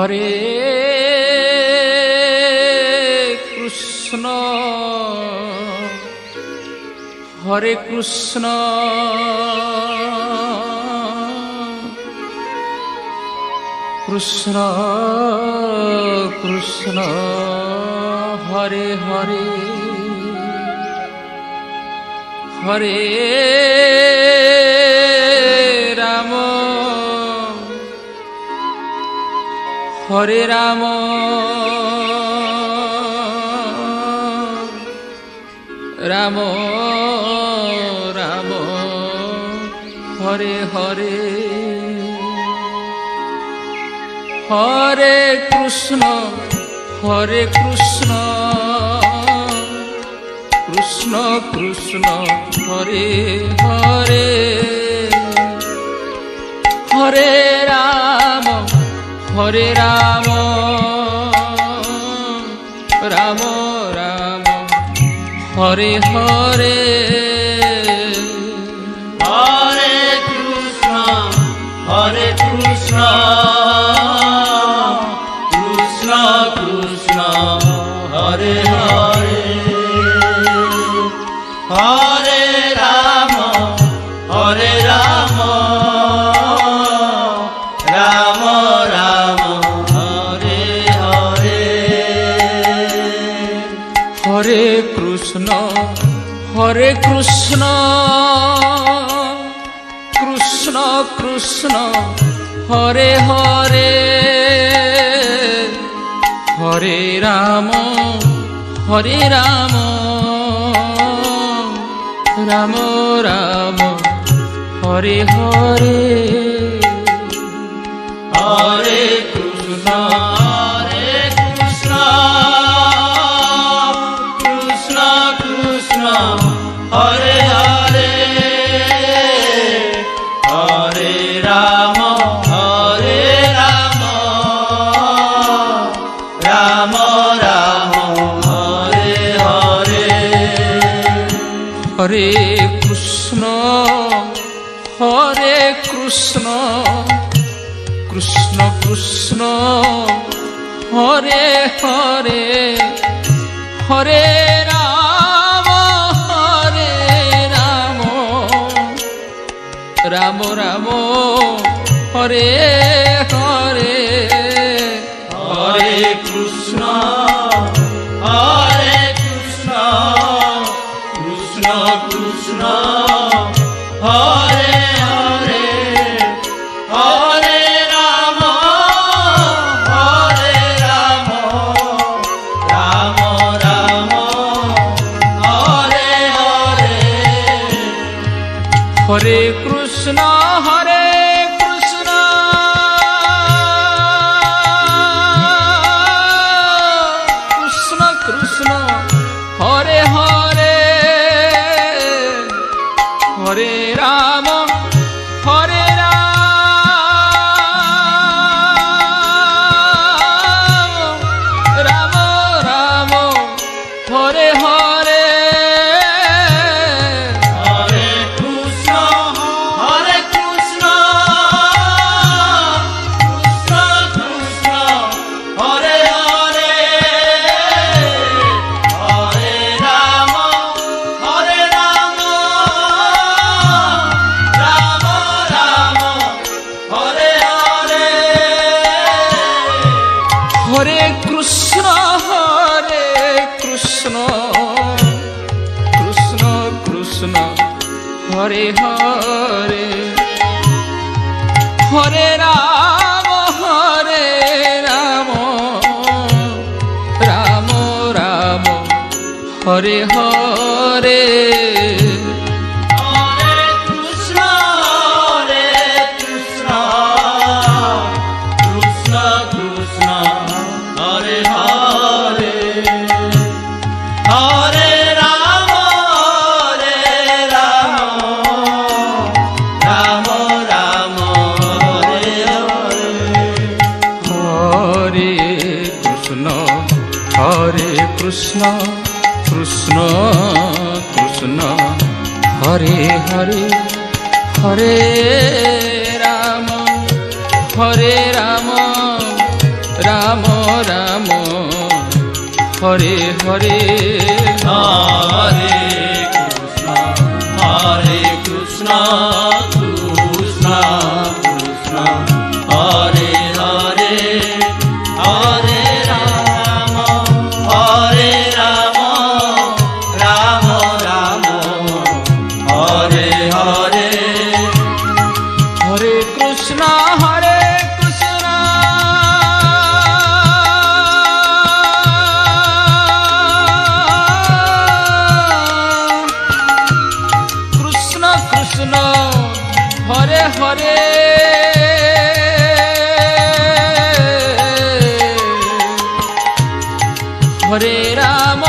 Hare Krishna Hare Krishna Krishna Krishna Hare Hare Hare Ram Hare Ram Ram Ram Hare Hare Hare Krishna Krishna Krishna Hare Hare Hare Ram Ram Ram Hare Hare Hare Krishna Krishna Krishna Hare Hare Hare Ram Ram Ram Hare Hare Hare Krishna Krishna Krishna Hare Hare Hare Ram Ram Ram Hare Hare Hare Krishna Krishna Krishna Hare Hare Hare Ram Ram Ram Hare Hare Hare Krishna Krishna Krishna Hare Hare Hare Ram Ram Ram Hare Hare Hare Krishna Krishna Krishna Hare Hare Hare Ram Ram Ram Hare Hare Hare Krishna Krishna Krishna Hare Hare Hare Ram Ram Ram Hare Hare Hare Krishna Krishna Krishna Hare Hare Hare Ram Ram Ram Hare Hare Hare Krishna Krishna Krishna Hare Hare Hare Ram Ram Ram Hare Hare Hare Krishna Krishna Krishna Hare Hare Hare Ram Ram Hare Hare Hare Krishna Krishna Krishna Hare Hare Hare Ram Ram Ram Hare Hare Hare Krishna Krishna Krishna Hare Hare Hare Ram Ram Ram Hare Hare Hare Krishna Hare Krishna Krishna Krishna Hare Hare Hare Ram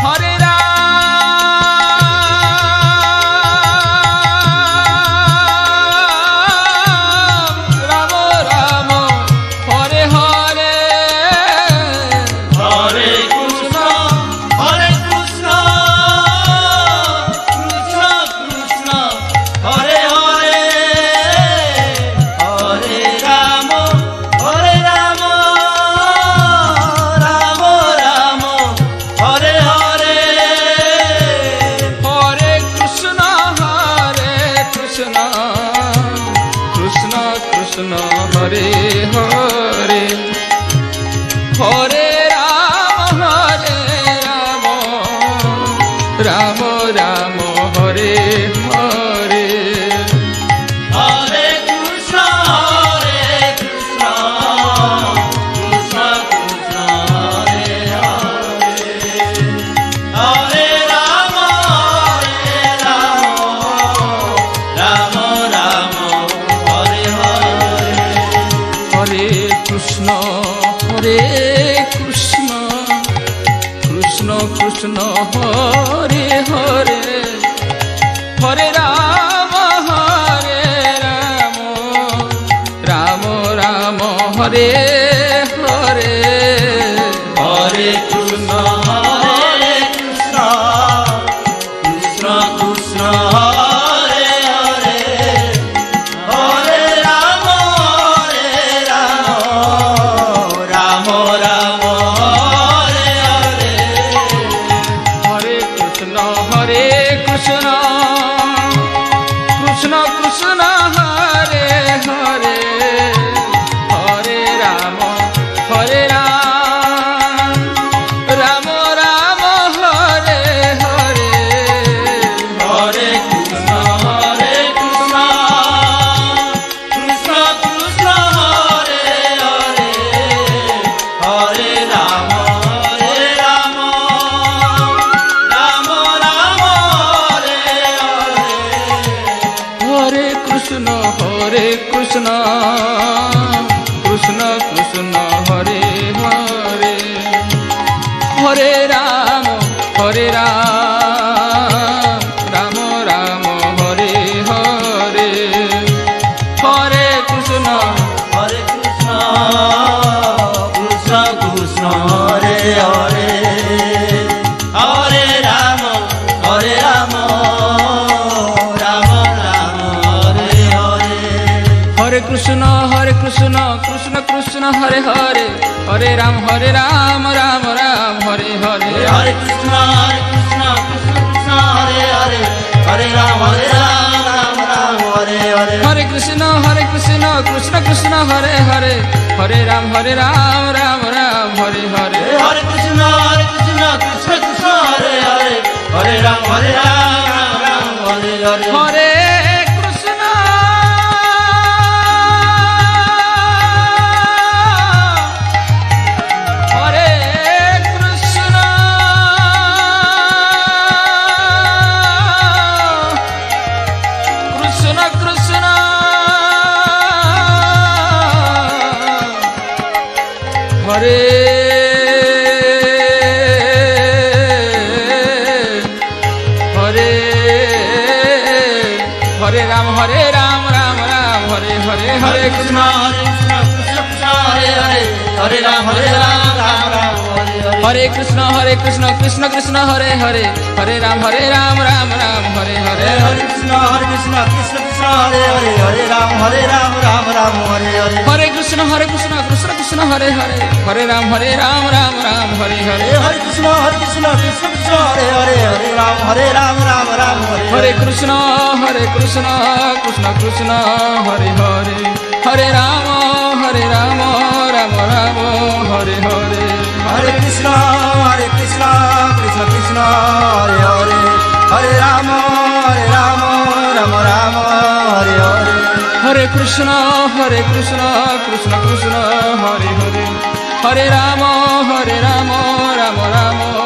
Hare Ram Ram Hare Hare Hare Krishna Krishna Krishna Hare Hare Hare Ram Ram Ram Hare Hare Hare Krishna Krishna Krishna Hare Hare Hare Ram Ram Ram Hare Hare Hare Krishna Krishna Krishna Hare Hare Hare Ram Ram Ram Hare Hare Hare Krishna Krishna Krishna Hare Hare Hare Ram Ram Ram Hare Hare Hare Krishna Krishna Krishna Hare Hare Hare Ram Ram Ram Hare Hare Hare Krishna Krishna Krishna Hare Hare Hare Ram Ram Ram Hare Hare Hare Krishna Krishna Krishna Hare Hare Hare Ram Ram Ram Hare Hare Hare Krishna Krishna Krishna Hare Hare Hare Ram Ram Ram Hare Hare Hare Krishna Krishna Krishna Hare Hare Hare Ram Ram Ram Hare Hare Hare Krishna Krishna Krishna Hare Hare Hare Ram Ram Ram Hare Hare Hare Krishna Krishna Krishna Hare Hare Hare Ram Ram Hare Hare Hare Krishna Krishna Krishna Hare Hare Hare Ram Ram Hare Hare Hare Krishna Krishna Krishna Hare Hare Hare Ram Hare Hare Hare Krishna Hare Krishna Krishna Krishna Hare Hare Hare Ram Ram Hare Hare Hare Krishna Krishna Krishna Krishna Hare Hare Hare Ram Ram Hare Hare Hare Krishna Krishna Krishna Hare Hare Hare Ram Ram Ram Hare Hare Hare Krishna Krishna Krishna Hare Hare Hare Ram Ram Ram Hare Hare Hare Krishna Krishna Krishna Hare Hare Hare Ram Ram Ram Hare Hare Hare Krishna Krishna Krishna Hare Hare Hare Ram Ram Hare Hare Krishna Krishna Krishna Hare Hare Hare Ram Ram Ram Hare Hare Hare Krishna Krishna Krishna Hare Hare Hare Ram Ram Ram Hare Hare Hare Krishna Krishna Krishna Hare Hare Hare Ram Ram Ram